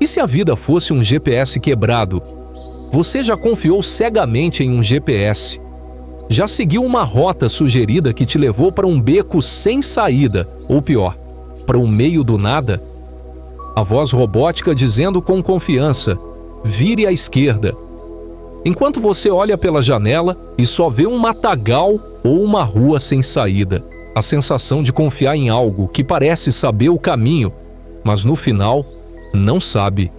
E se a vida fosse um GPS quebrado? Você já confiou cegamente em um GPS? Já seguiu uma rota sugerida que te levou para um beco sem saída, ou pior, para o meio do nada? A voz robótica dizendo com confiança: vire à esquerda. Enquanto você olha pela janela e só vê um matagal ou uma rua sem saída. A sensação de confiar em algo que parece saber o caminho, mas no final não sabe.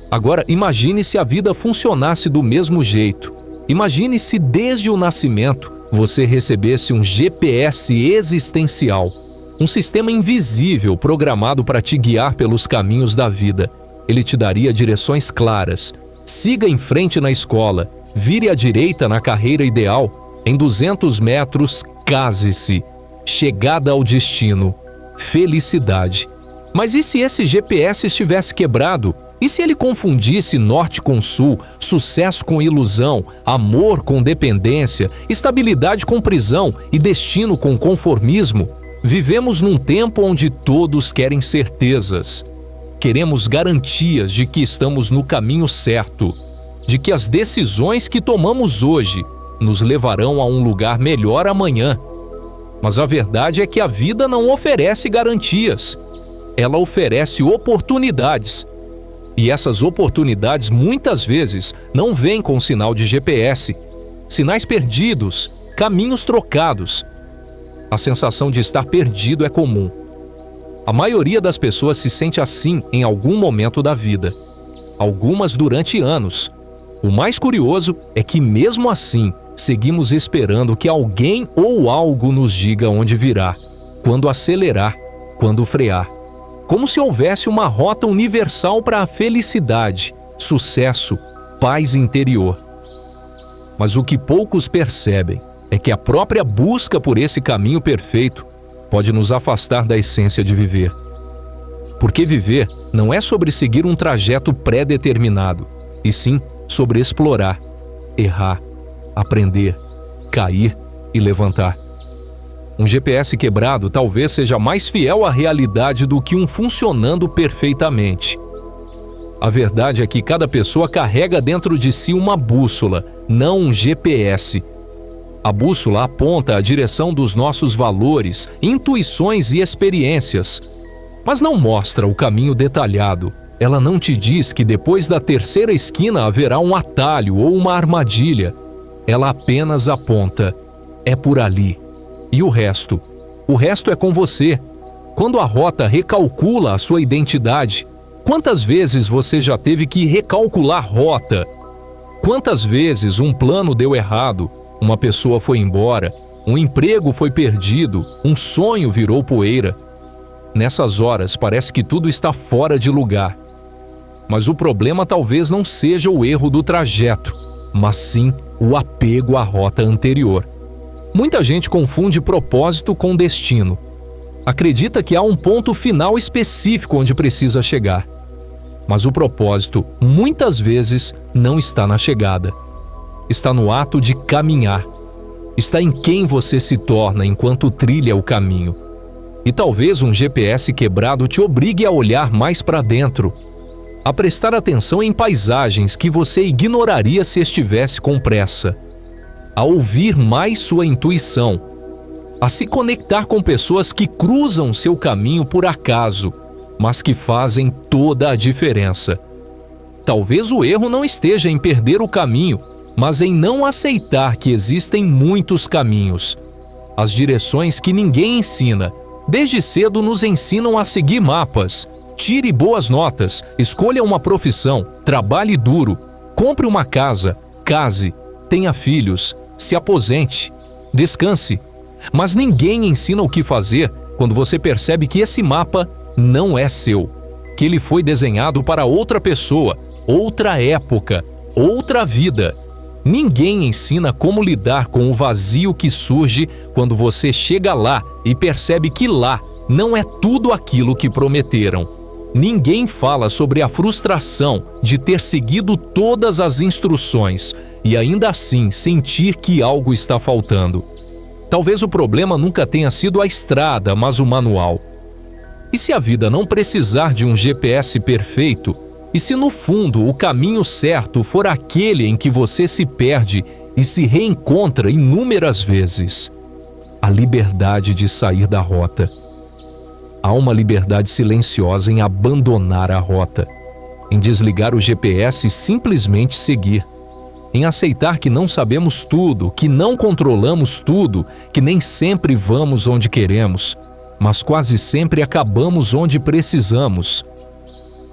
Agora, imagine se a vida funcionasse do mesmo jeito. Imagine se desde o nascimento você recebesse um GPS existencial, um sistema invisível programado para te guiar pelos caminhos da vida. Ele te daria direções claras. Siga em frente na escola, vire à direita na carreira ideal, em 200 metros, case-se. Chegada ao destino, felicidade. Mas e se esse GPS estivesse quebrado? E se ele confundisse norte com sul, sucesso com ilusão, amor com dependência, estabilidade com prisão e destino com conformismo? Vivemos num tempo onde todos querem certezas. Queremos garantias de que estamos no caminho certo, de que as decisões que tomamos hoje nos levarão a um lugar melhor amanhã. Mas a verdade é que a vida não oferece garantias. Ela oferece oportunidades. E essas oportunidades muitas vezes não vêm com sinal de GPS. Sinais perdidos, caminhos trocados. A sensação de estar perdido é comum. A maioria das pessoas se sente assim em algum momento da vida. Algumas durante anos. O mais curioso é que mesmo assim, seguimos esperando que alguém ou algo nos diga onde virar, quando acelerar, quando frear. Como se houvesse uma rota universal para a felicidade, sucesso, paz interior. Mas o que poucos percebem é que a própria busca por esse caminho perfeito pode nos afastar da essência de viver. Porque viver não é sobre seguir um trajeto pré-determinado, e sim sobre explorar, errar, aprender, cair e levantar. Um GPS quebrado talvez seja mais fiel à realidade do que um funcionando perfeitamente. A verdade é que cada pessoa carrega dentro de si uma bússola, não um GPS. A bússola aponta a direção dos nossos valores, intuições e experiências, mas não mostra o caminho detalhado. Ela não te diz que depois da terceira esquina haverá um atalho ou uma armadilha. Ela apenas aponta: é por ali. E o resto? O resto é com você. Quando a rota recalcula a sua identidade, quantas vezes você já teve que recalcular rota? Quantas vezes um plano deu errado, uma pessoa foi embora, um emprego foi perdido, um sonho virou poeira? Nessas horas parece que tudo está fora de lugar. Mas o problema talvez não seja o erro do trajeto, mas sim o apego à rota anterior. Muita gente confunde propósito com destino. Acredita que há um ponto final específico onde precisa chegar. Mas o propósito, muitas vezes, não está na chegada. Está no ato de caminhar. Está em quem você se torna enquanto trilha o caminho. E talvez um GPS quebrado te obrigue a olhar mais para dentro, a prestar atenção em paisagens que você ignoraria se estivesse com pressa, a ouvir mais sua intuição, a se conectar com pessoas que cruzam seu caminho por acaso, mas que fazem toda a diferença. Talvez o erro não esteja em perder o caminho, mas em não aceitar que existem muitos caminhos. As direções que ninguém ensina, desde cedo nos ensinam a seguir mapas. Tire boas notas, escolha uma profissão, trabalhe duro, compre uma casa, case, tenha filhos, se aposente, descanse. Mas ninguém ensina o que fazer quando você percebe que esse mapa não é seu, que ele foi desenhado para outra pessoa, outra época, outra vida. Ninguém ensina como lidar com o vazio que surge quando você chega lá e percebe que lá não é tudo aquilo que prometeram. Ninguém fala sobre a frustração de ter seguido todas as instruções e ainda assim sentir que algo está faltando. Talvez o problema nunca tenha sido a estrada, mas o manual. E se a vida não precisar de um GPS perfeito, E se no fundo o caminho certo for aquele em que você se perde e se reencontra inúmeras vezes? A liberdade de sair da rota. Há uma liberdade silenciosa em abandonar a rota, em desligar o GPS e simplesmente seguir, em aceitar que não sabemos tudo, que não controlamos tudo, que nem sempre vamos onde queremos, mas quase sempre acabamos onde precisamos.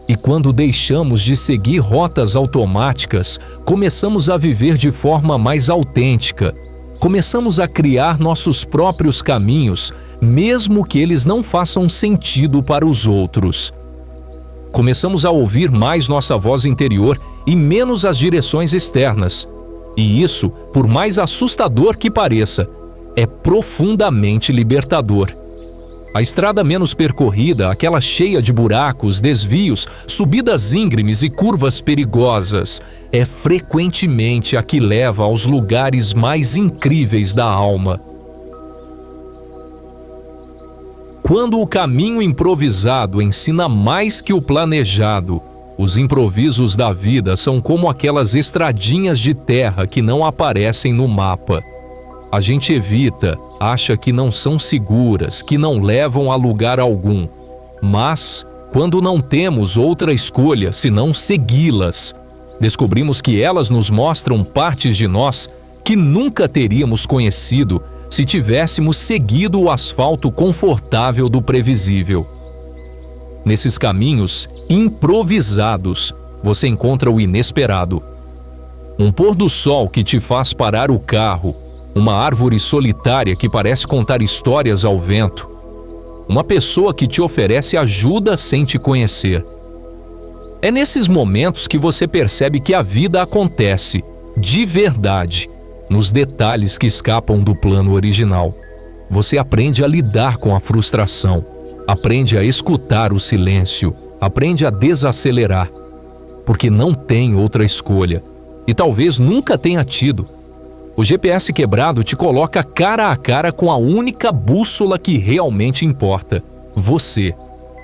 E quando deixamos de seguir rotas automáticas, começamos a viver de forma mais autêntica. Começamos a criar nossos próprios caminhos, mesmo que eles não façam sentido para os outros. Começamos a ouvir mais nossa voz interior e menos as direções externas. E isso, por mais assustador que pareça, é profundamente libertador. A estrada menos percorrida, aquela cheia de buracos, desvios, subidas íngremes e curvas perigosas, é frequentemente a que leva aos lugares mais incríveis da alma. Quando o caminho improvisado ensina mais que o planejado, os improvisos da vida são como aquelas estradinhas de terra que não aparecem no mapa. A gente evita, acha que não são seguras, que não levam a lugar algum. Mas, quando não temos outra escolha senão segui-las, descobrimos que elas nos mostram partes de nós que nunca teríamos conhecido se tivéssemos seguido o asfalto confortável do previsível. Nesses caminhos improvisados, você encontra o inesperado. Um pôr do sol que te faz parar o carro, uma árvore solitária que parece contar histórias ao vento, uma pessoa que te oferece ajuda sem te conhecer. É nesses momentos que você percebe que a vida acontece, de verdade, nos detalhes que escapam do plano original. Você aprende a lidar com a frustração, aprende a escutar o silêncio, aprende a desacelerar, porque não tem outra escolha, e talvez nunca tenha tido. O GPS quebrado te coloca cara a cara com a única bússola que realmente importa: você.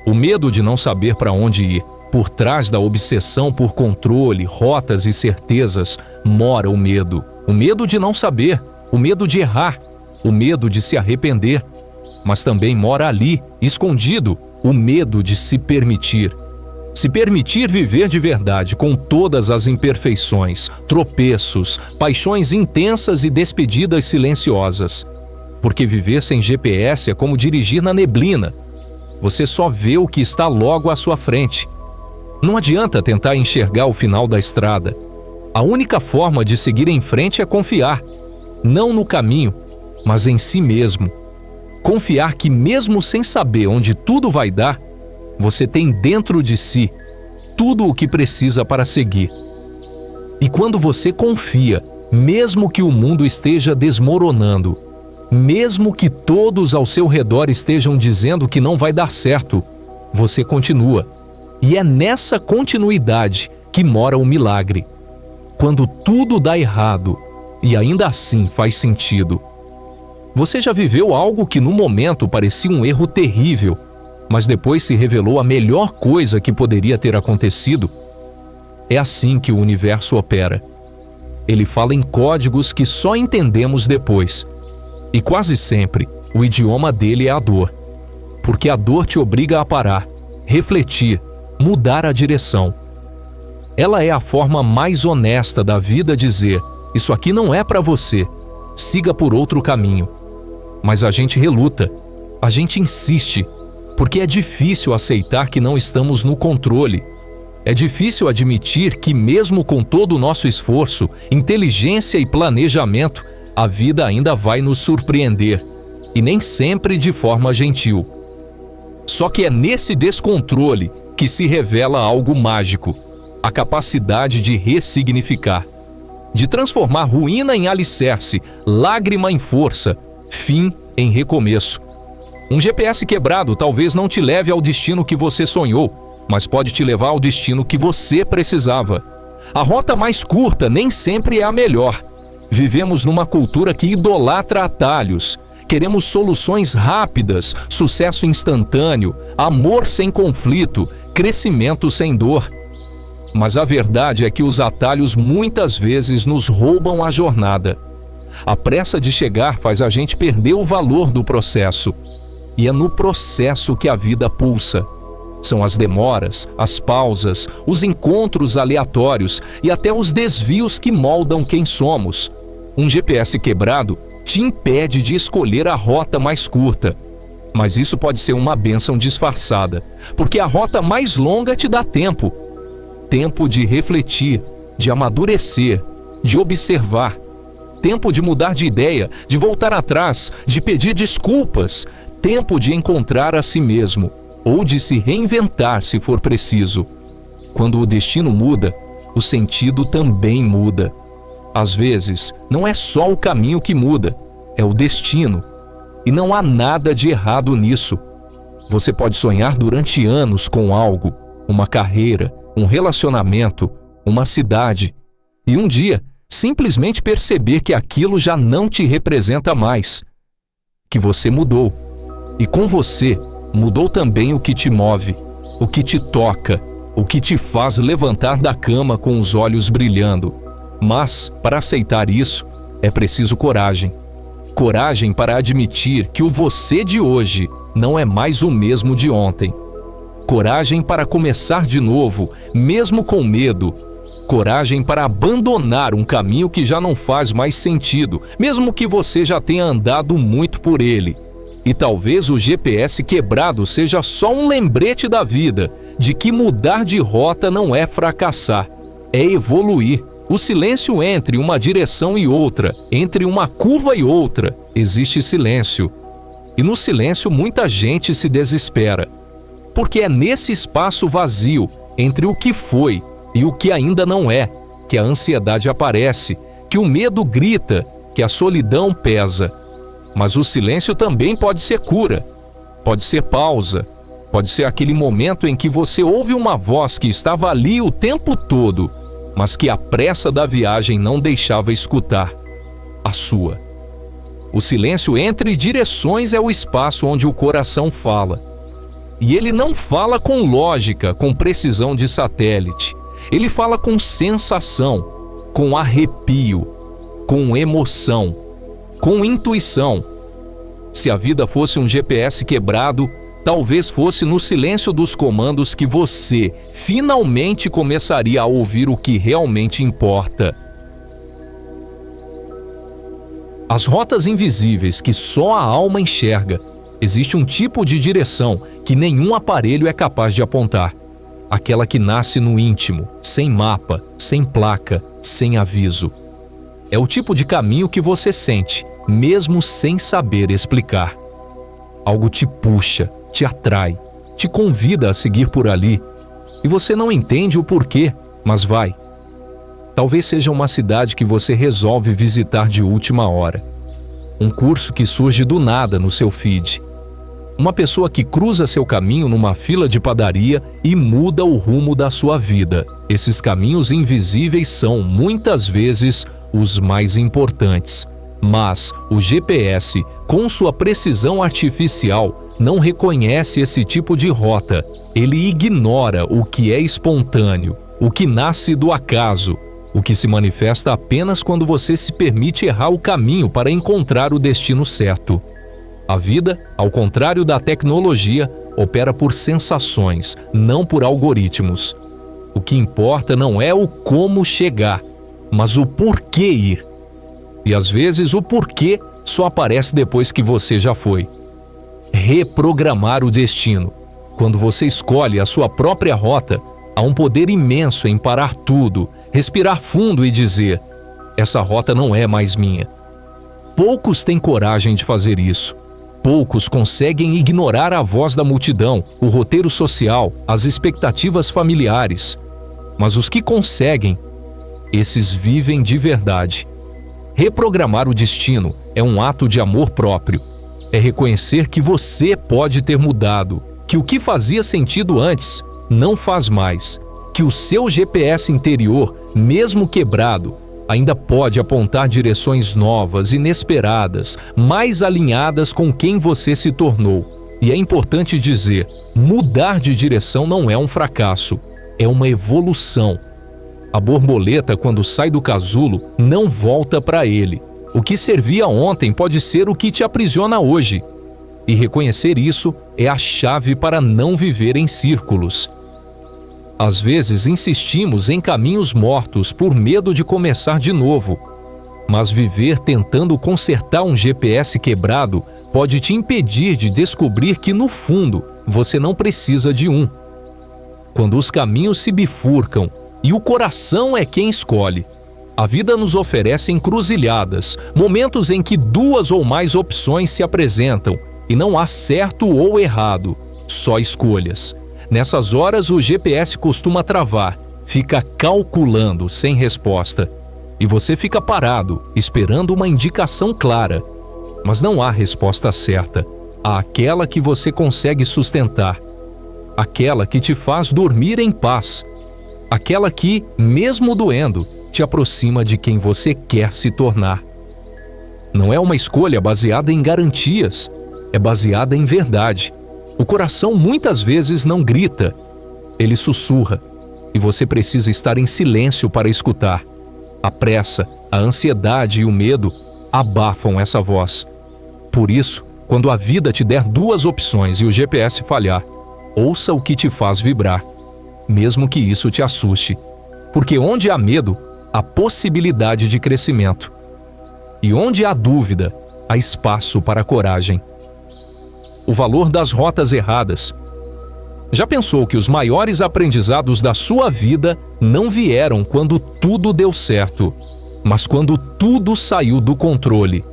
O medo de não saber para onde ir. Por trás da obsessão por controle, rotas e certezas, mora o medo. O medo de não saber, o medo de errar, o medo de se arrepender. Mas também mora ali, escondido, o medo de se permitir. Se permitir viver de verdade com todas as imperfeições, tropeços, paixões intensas e despedidas silenciosas. Porque viver sem GPS é como dirigir na neblina. Você só vê o que está logo à sua frente. Não adianta tentar enxergar o final da estrada. A única forma de seguir em frente é confiar, não no caminho, mas em si mesmo. Confiar que mesmo sem saber onde tudo vai dar, você tem dentro de si tudo o que precisa para seguir. E quando você confia, mesmo que o mundo esteja desmoronando, mesmo que todos ao seu redor estejam dizendo que não vai dar certo, você continua. E é nessa continuidade que mora o milagre. Quando tudo dá errado e ainda assim faz sentido. Você já viveu algo que no momento parecia um erro terrível, mas depois se revelou a melhor coisa que poderia ter acontecido? É assim que o universo opera. Ele fala em códigos que só entendemos depois. E quase sempre, o idioma dele é a dor. Porque a dor te obriga a parar, refletir, mudar a direção. Ela é a forma mais honesta da vida dizer: isso aqui não é para você, siga por outro caminho. Mas a gente reluta, a gente insiste, porque é difícil aceitar que não estamos no controle. É difícil admitir que mesmo com todo o nosso esforço, inteligência e planejamento, a vida ainda vai nos surpreender, e nem sempre de forma gentil. Só que é nesse descontrole que se revela algo mágico: a capacidade de ressignificar, de transformar ruína em alicerce, lágrima em força, fim em recomeço. Um GPS quebrado talvez não te leve ao destino que você sonhou, mas pode te levar ao destino que você precisava. A rota mais curta nem sempre é a melhor. Vivemos numa cultura que idolatra atalhos. Queremos soluções rápidas, sucesso instantâneo, amor sem conflito, crescimento sem dor. Mas a verdade é que os atalhos muitas vezes nos roubam a jornada. A pressa de chegar faz a gente perder o valor do processo. E é no processo que a vida pulsa. São as demoras, as pausas, os encontros aleatórios e até os desvios que moldam quem somos. Um GPS quebrado te impede de escolher a rota mais curta. Mas isso pode ser uma bênção disfarçada, porque a rota mais longa te dá tempo. Tempo de refletir, de amadurecer, de observar. Tempo de mudar de ideia, de voltar atrás, de pedir desculpas. Tempo de encontrar a si mesmo, ou de se reinventar se for preciso. Quando o destino muda, o sentido também muda. Às vezes, não é só o caminho que muda, é o destino. E não há nada de errado nisso. Você pode sonhar durante anos com algo, uma carreira, um relacionamento, uma cidade, e um dia simplesmente perceber que aquilo já não te representa mais, que você mudou. E com você, mudou também o que te move, o que te toca, o que te faz levantar da cama com os olhos brilhando. Mas, para aceitar isso, é preciso coragem. Coragem para admitir que o você de hoje não é mais o mesmo de ontem. Coragem para começar de novo, mesmo com medo. Coragem para abandonar um caminho que já não faz mais sentido, mesmo que você já tenha andado muito por ele. E talvez o GPS quebrado seja só um lembrete da vida, de que mudar de rota não é fracassar, é evoluir. O silêncio entre uma direção e outra, entre uma curva e outra, existe silêncio. E no silêncio muita gente se desespera. Porque é nesse espaço vazio, entre o que foi e o que ainda não é, que a ansiedade aparece, que o medo grita, que a solidão pesa. Mas o silêncio também pode ser cura, pode ser pausa, pode ser aquele momento em que você ouve uma voz que estava ali o tempo todo, mas que a pressa da viagem não deixava escutar, a sua. O silêncio entre direções é o espaço onde o coração fala. E ele não fala com lógica, com precisão de satélite. Ele fala com sensação, com arrepio, com emoção, com intuição. Se a vida fosse um GPS quebrado, talvez fosse no silêncio dos comandos que você finalmente começaria a ouvir o que realmente importa. As rotas invisíveis que só a alma enxerga. Existe um tipo de direção que nenhum aparelho é capaz de apontar. Aquela que nasce no íntimo, sem mapa, sem placa, sem aviso. É o tipo de caminho que você sente, mesmo sem saber explicar. Algo te puxa, te atrai, te convida a seguir por ali. E você não entende o porquê, mas vai. Talvez seja uma cidade que você resolve visitar de última hora. Um curso que surge do nada no seu feed. Uma pessoa que cruza seu caminho numa fila de padaria e muda o rumo da sua vida. Esses caminhos invisíveis são, muitas vezes, os mais importantes. Mas o GPS, com sua precisão artificial, não reconhece esse tipo de rota. Ele ignora o que é espontâneo, o que nasce do acaso, o que se manifesta apenas quando você se permite errar o caminho para encontrar o destino certo. A vida, ao contrário da tecnologia, opera por sensações, não por algoritmos. O que importa não é o como chegar, mas o porquê ir. E às vezes o porquê só aparece depois que você já foi. Reprogramar o destino. Quando você escolhe a sua própria rota, há um poder imenso em parar tudo, respirar fundo e dizer: essa rota não é mais minha. Poucos têm coragem de fazer isso. Poucos conseguem ignorar a voz da multidão, o roteiro social, as expectativas familiares. Mas os que conseguem, esses vivem de verdade. Reprogramar o destino é um ato de amor próprio. É reconhecer que você pode ter mudado, que o que fazia sentido antes não faz mais, que o seu GPS interior, mesmo quebrado, ainda pode apontar direções novas, inesperadas, mais alinhadas com quem você se tornou. E é importante dizer, mudar de direção não é um fracasso. é uma evolução. A borboleta, quando sai do casulo, não volta para ele. O que servia ontem pode ser o que te aprisiona hoje. E reconhecer isso é a chave para não viver em círculos. Às vezes insistimos em caminhos mortos por medo de começar de novo. Mas viver tentando consertar um GPS quebrado pode te impedir de descobrir que, no fundo, você não precisa de um. Quando os caminhos se bifurcam e o coração é quem escolhe, a vida nos oferece encruzilhadas, momentos em que duas ou mais opções se apresentam e não há certo ou errado, só escolhas. Nessas horas o GPS costuma travar, fica calculando sem resposta. E você fica parado, esperando uma indicação clara. Mas não há resposta certa. Há aquela que você consegue sustentar. Aquela que te faz dormir em paz. Aquela que, mesmo doendo, te aproxima de quem você quer se tornar. Não é uma escolha baseada em garantias, é baseada em verdade. O coração muitas vezes não grita, ele sussurra, e você precisa estar em silêncio para escutar. A pressa, a ansiedade e o medo abafam essa voz. Por isso, quando a vida te der duas opções e o GPS falhar, ouça o que te faz vibrar, mesmo que isso te assuste. Porque onde há medo, há possibilidade de crescimento. E onde há dúvida, há espaço para coragem. O valor das rotas erradas. Já pensou que os maiores aprendizados da sua vida não vieram quando tudo deu certo, mas quando tudo saiu do controle?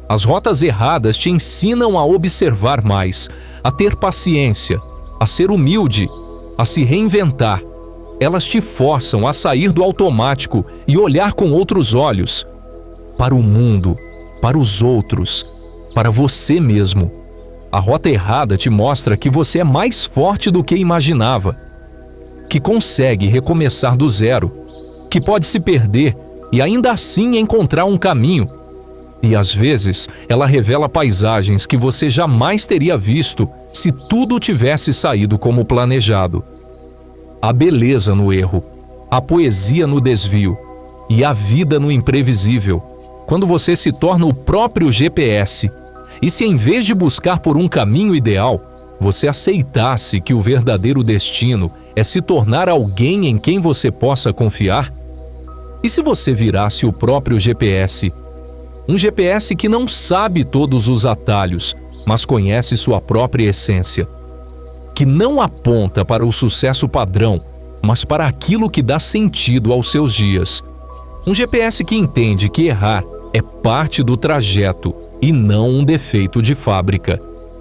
As rotas erradas te ensinam a observar mais, a ter paciência, a ser humilde, a se reinventar. Elas te forçam a sair do automático e olhar com outros olhos, para o mundo, para os outros, para você mesmo. A rota errada te mostra que você é mais forte do que imaginava, que consegue recomeçar do zero, que pode se perder e ainda assim encontrar um caminho. E às vezes ela revela paisagens que você jamais teria visto se tudo tivesse saído como planejado. Há beleza no erro, há poesia no desvio e há vida no imprevisível. Quando você se torna o próprio GPS, e se em vez de buscar por um caminho ideal, você aceitasse que o verdadeiro destino é se tornar alguém em quem você possa confiar? E se você virasse o próprio GPS? Um GPS que não sabe todos os atalhos, mas conhece sua própria essência. Que não aponta para o sucesso padrão, mas para aquilo que dá sentido aos seus dias. Um GPS que entende que errar é parte do trajeto e não um defeito de fábrica.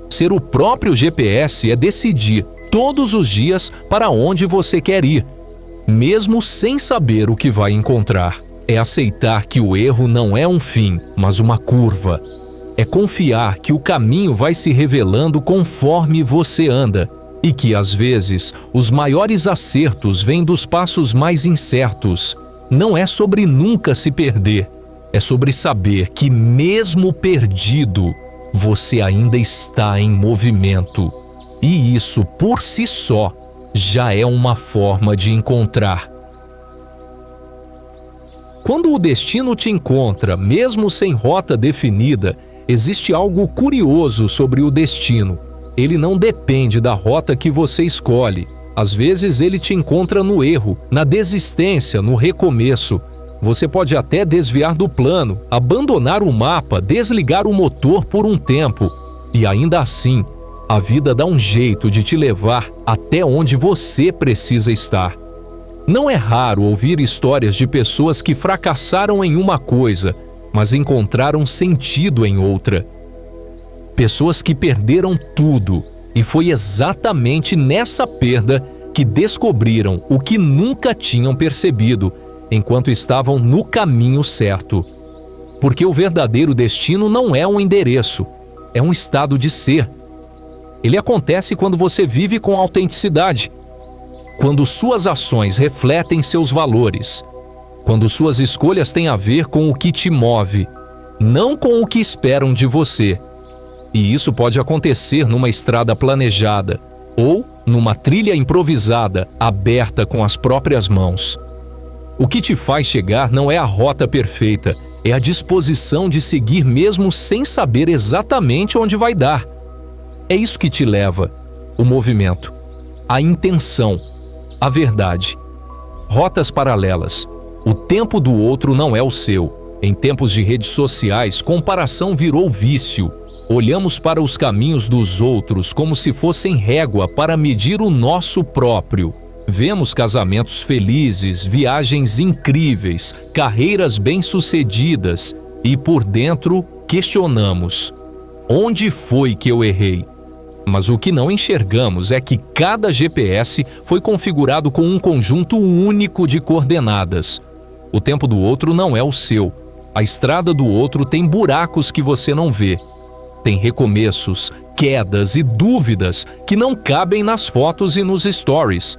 Ser o próprio GPS é decidir todos os dias para onde você quer ir, mesmo sem saber o que vai encontrar. É aceitar que o erro não é um fim, mas uma curva. É confiar que o caminho vai se revelando conforme você anda e que, às vezes, os maiores acertos vêm dos passos mais incertos. Não é sobre nunca se perder. É sobre saber que, mesmo perdido, você ainda está em movimento. E isso, por si só, já é uma forma de encontrar. Quando o destino te encontra, mesmo sem rota definida, existe algo curioso sobre o destino. Ele não depende da rota que você escolhe. Às vezes ele te encontra no erro, na desistência, no recomeço. Você pode até desviar do plano, abandonar o mapa, desligar o motor por um tempo. E ainda assim, a vida dá um jeito de te levar até onde você precisa estar. Não é raro ouvir histórias de pessoas que fracassaram em uma coisa, mas encontraram sentido em outra. Pessoas que perderam tudo, e foi exatamente nessa perda que descobriram o que nunca tinham percebido, enquanto estavam no caminho certo. Porque o verdadeiro destino não é um endereço, é um estado de ser. Ele acontece quando você vive com autenticidade, quando suas ações refletem seus valores, quando suas escolhas têm a ver com o que te move, não com o que esperam de você. E isso pode acontecer numa estrada planejada ou numa trilha improvisada, aberta com as próprias mãos. O que te faz chegar não é a rota perfeita, é a disposição de seguir mesmo sem saber exatamente onde vai dar. É isso que te leva, o movimento, a intenção, a verdade. Rotas paralelas. O tempo do outro não é o seu. Em tempos de redes sociais, comparação virou vício. Olhamos para os caminhos dos outros como se fossem régua para medir o nosso próprio. Vemos casamentos felizes, viagens incríveis, carreiras bem-sucedidas e, por dentro, questionamos: onde foi que eu errei? Mas o que não enxergamos é que cada GPS foi configurado com um conjunto único de coordenadas. O tempo do outro não é o seu. A estrada do outro tem buracos que você não vê. Tem recomeços, quedas e dúvidas que não cabem nas fotos e nos stories.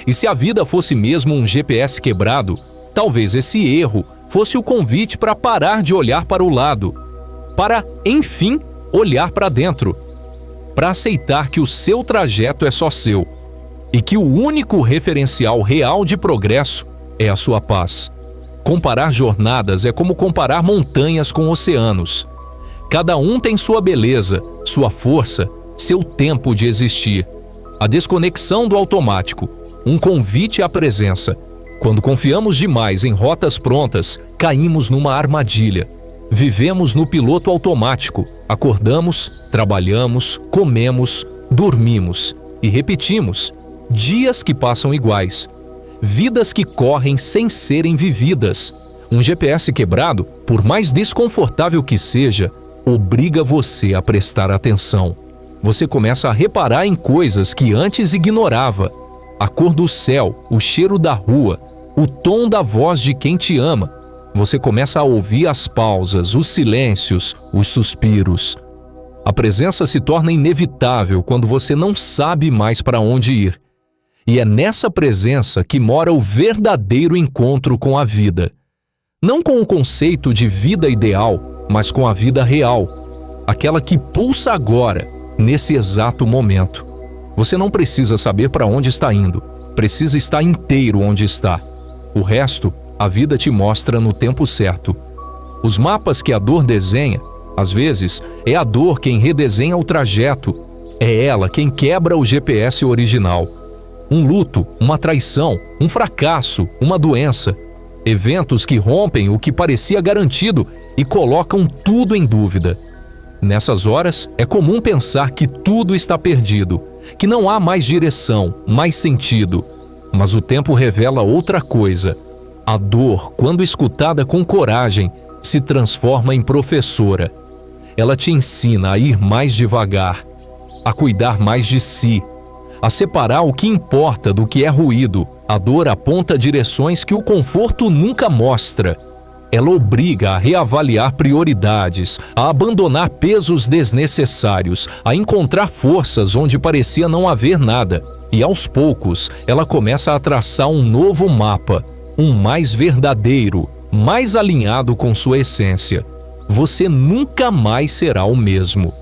E se a vida fosse mesmo um GPS quebrado, talvez esse erro fosse o convite para parar de olhar para o lado, para, enfim, olhar para dentro, para aceitar que o seu trajeto é só seu e que o único referencial real de progresso é a sua paz. Comparar jornadas é como comparar montanhas com oceanos. Cada um tem sua beleza, sua força, seu tempo de existir. A desconexão do automático, um convite à presença. Quando confiamos demais em rotas prontas, caímos numa armadilha. Vivemos no piloto automático. Acordamos, trabalhamos, comemos, dormimos e repetimos. Dias que passam iguais. Vidas que correm sem serem vividas. Um GPS quebrado, por mais desconfortável que seja, obriga você a prestar atenção. Você começa a reparar em coisas que antes ignorava. A cor do céu, o cheiro da rua, o tom da voz de quem te ama. Você começa a ouvir as pausas, os silêncios, os suspiros. A presença se torna inevitável quando você não sabe mais para onde ir. E é nessa presença que mora o verdadeiro encontro com a vida. Não com o conceito de vida ideal, mas com a vida real. Aquela que pulsa agora, nesse exato momento. Você não precisa saber para onde está indo. Precisa estar inteiro onde está. O resto, a vida te mostra no tempo certo. Os mapas que a dor desenha, às vezes, é a dor quem redesenha o trajeto. É ela quem quebra o GPS original. Um luto, uma traição, um fracasso, uma doença. Eventos que rompem o que parecia garantido e colocam tudo em dúvida. Nessas horas, é comum pensar que tudo está perdido, que não há mais direção, mais sentido. Mas o tempo revela outra coisa. A dor, quando escutada com coragem, se transforma em professora. Ela te ensina a ir mais devagar, a cuidar mais de si, a separar o que importa do que é ruído. A dor aponta direções que o conforto nunca mostra. Ela obriga a reavaliar prioridades, a abandonar pesos desnecessários, a encontrar forças onde parecia não haver nada. E aos poucos, ela começa a traçar um novo mapa, um mais verdadeiro, mais alinhado com sua essência. Você nunca mais será o mesmo.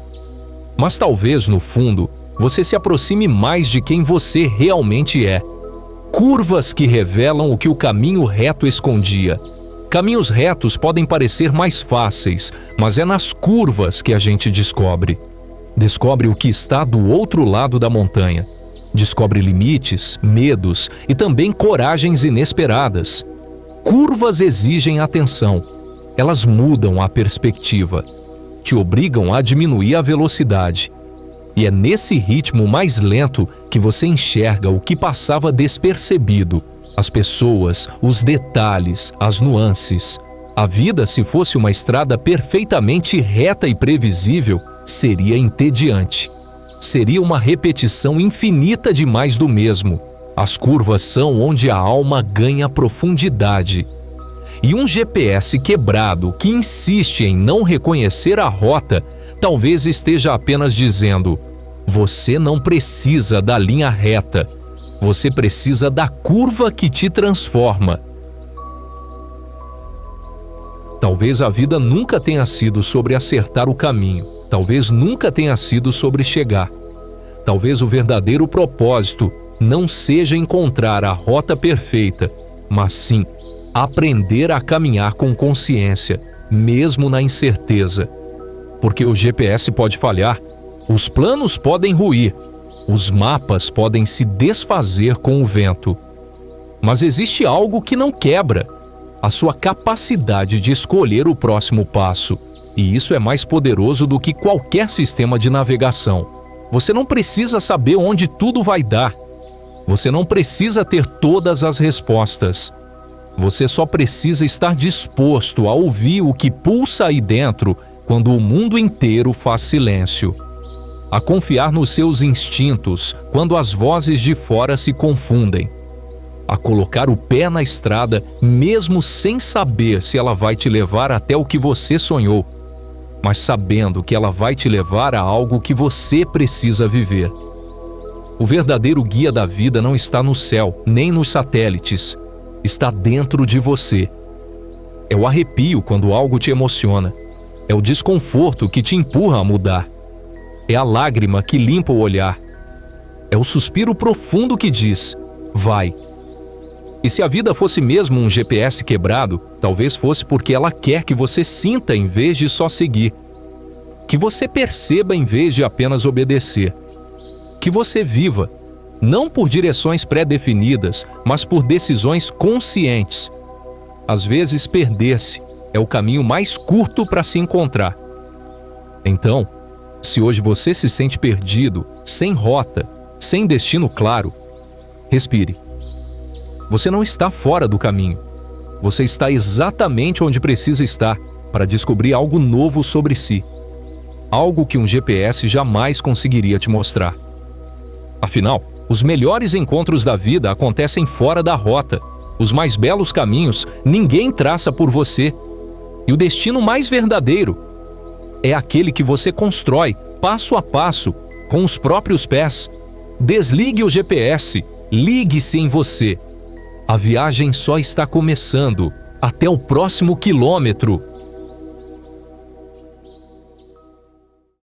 Mas talvez, no fundo, você se aproxime mais de quem você realmente é. Curvas que revelam o que o caminho reto escondia. Caminhos retos podem parecer mais fáceis, mas é nas curvas que a gente descobre. Descobre o que está do outro lado da montanha. Descobre limites, medos e também coragens inesperadas. Curvas exigem atenção. Elas mudam a perspectiva. Te obrigam a diminuir a velocidade. E é nesse ritmo mais lento que você enxerga o que passava despercebido. As pessoas, os detalhes, as nuances. A vida, se fosse uma estrada perfeitamente reta e previsível, seria entediante. Seria uma repetição infinita de mais do mesmo. As curvas são onde a alma ganha profundidade. E um GPS quebrado que insiste em não reconhecer a rota, talvez esteja apenas dizendo: você não precisa da linha reta. Você precisa da curva que te transforma. Talvez a vida nunca tenha sido sobre acertar o caminho. Talvez nunca tenha sido sobre chegar. Talvez o verdadeiro propósito não seja encontrar a rota perfeita, mas sim aprender a caminhar com consciência, mesmo na incerteza. Porque o GPS pode falhar, os planos podem ruir, os mapas podem se desfazer com o vento. Mas existe algo que não quebra: a sua capacidade de escolher o próximo passo. E isso é mais poderoso do que qualquer sistema de navegação. Você não precisa saber onde tudo vai dar. Você não precisa ter todas as respostas. Você só precisa estar disposto a ouvir o que pulsa aí dentro quando o mundo inteiro faz silêncio. A confiar nos seus instintos quando as vozes de fora se confundem. A colocar o pé na estrada mesmo sem saber se ela vai te levar até o que você sonhou, mas sabendo que ela vai te levar a algo que você precisa viver. O verdadeiro guia da vida não está no céu, nem nos satélites. Está dentro de você. É o arrepio quando algo te emociona. É o desconforto que te empurra a mudar. É a lágrima que limpa o olhar. É o suspiro profundo que diz: vai. E se a vida fosse mesmo um GPS quebrado, talvez fosse porque ela quer que você sinta em vez de só seguir. Que você perceba em vez de apenas obedecer. Que você viva, não por direções pré-definidas, mas por decisões conscientes. Às vezes, perder-se é o caminho mais curto para se encontrar. Então, se hoje você se sente perdido, sem rota, sem destino claro, respire. Você não está fora do caminho. Você está exatamente onde precisa estar para descobrir algo novo sobre si. Algo que um GPS jamais conseguiria te mostrar. Afinal, os melhores encontros da vida acontecem fora da rota. Os mais belos caminhos ninguém traça por você. E o destino mais verdadeiro é aquele que você constrói, passo a passo, com os próprios pés. Desligue o GPS, ligue-se em você. A viagem só está começando. Até o próximo quilômetro.